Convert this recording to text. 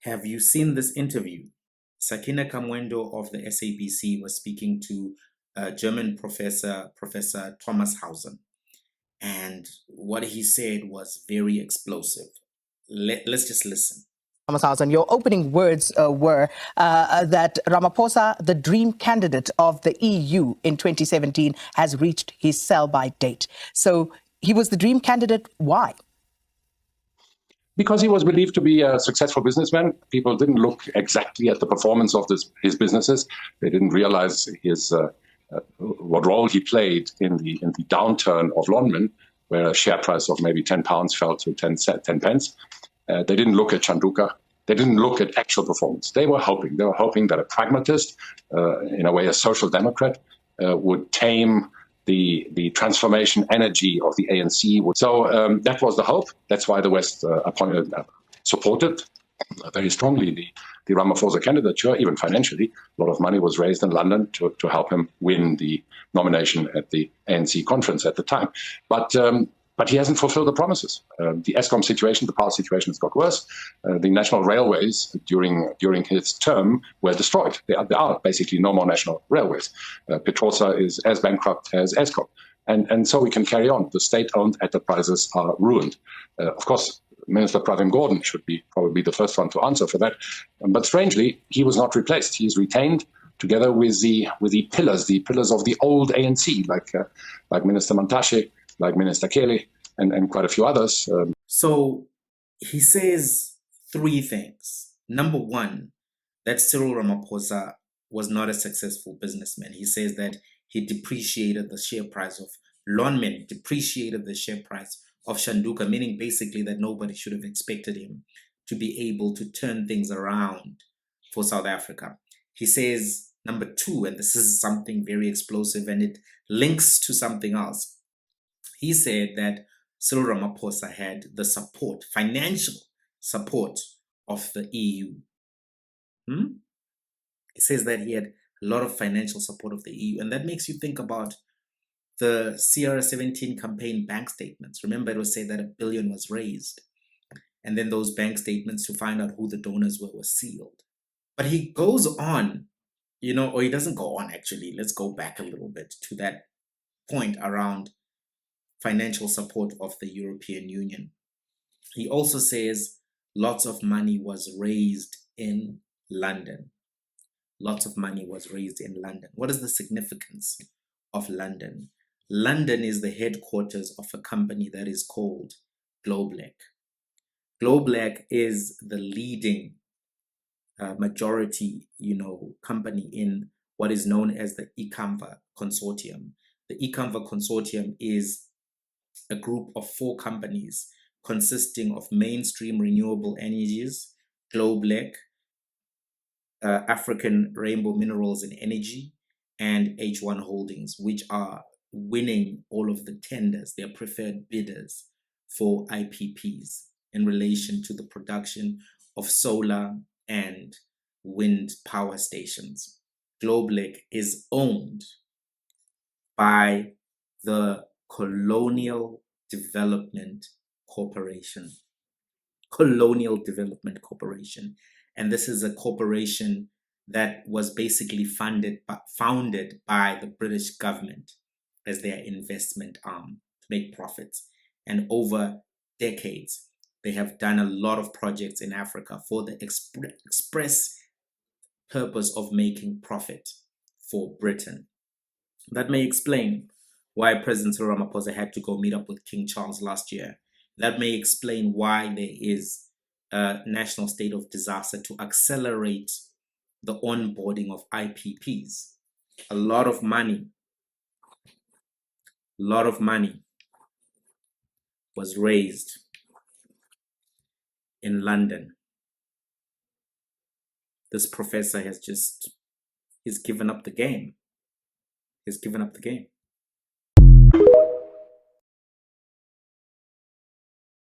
Have you seen this interview? Sakina Kamwendo of the SABC was speaking to a German professor, Professor Thomas Hausen, and what he said was very explosive. Let's just listen. Thomas Hausen, your opening words were that Ramaphosa, the dream candidate of the EU in 2017, has reached his sell-by date. So he was the dream candidate. Why? Because he was believed to be a successful businessman. People didn't look exactly at the performance of his businesses. They didn't realize what role he played in the downturn of Lonmin, where a share price of maybe £10 fell to 10 pence. They didn't look at Chanduka. They didn't look at actual performance. They were hoping that a pragmatist, in a way a social democrat, would tame the transformation energy of the ANC. So that was the hope. That's why the West supported very strongly the Ramaphosa candidature, even financially. A lot of money was raised in London to help him win the nomination at the ANC conference at the time. But he hasn't fulfilled the promises. The Eskom situation, the power situation has got worse. The national railways during his term were destroyed. There are basically no more national railways. Petrosa is as bankrupt as Eskom. And so we can carry on. The state-owned enterprises are ruined. Of course, Minister Pravin Gordhan should probably be the first one to answer for that. But strangely, he was not replaced. He is retained together with the pillars of the old ANC, like Minister Mantashe, like Minister Kelly, and quite a few others. So he says three things. Number one, that Cyril Ramaphosa was not a successful businessman. He says that he depreciated the share price of Lonmin, depreciated the share price of Chanduka, meaning basically that nobody should have expected him to be able to turn things around for South Africa. He says, number two, and this is something very explosive and it links to something else. He said that Cyril Ramaphosa had the support, financial support of the EU. He says that he had a lot of financial support of the EU. And that makes you think about the CR17 campaign bank statements. Remember, it was said that $1 billion was raised. And then those bank statements to find out who the donors were sealed. But he goes on, or he doesn't go on actually. Let's go back a little bit to that point around financial support of the European Union. He also says lots of money was raised in London. Lots of money was raised in London. What is the significance of London? London is the headquarters of a company that is called Globelec. Globelec is the leading majority, company in what is known as the ICAMVA consortium. The ICAMVA consortium is a group of 4 companies consisting of Mainstream Renewable Energies, Globelec, African Rainbow Minerals and Energy, and H1 Holdings, which are winning all of the tenders. They are preferred bidders for IPPs in relation to the production of solar and wind power stations. Globelec is owned by the Colonial Development Corporation. Colonial Development Corporation. And this is a corporation that was basically founded by the British government as their investment arm to make profits. And over decades, they have done a lot of projects in Africa for the express purpose of making profit for Britain. That may explain why President Cyril Ramaphosa had to go meet up with King Charles last year. That may explain why there is a national state of disaster to accelerate the onboarding of IPPs. A lot of money was raised in London. This professor he's given up the game. He's given up the game.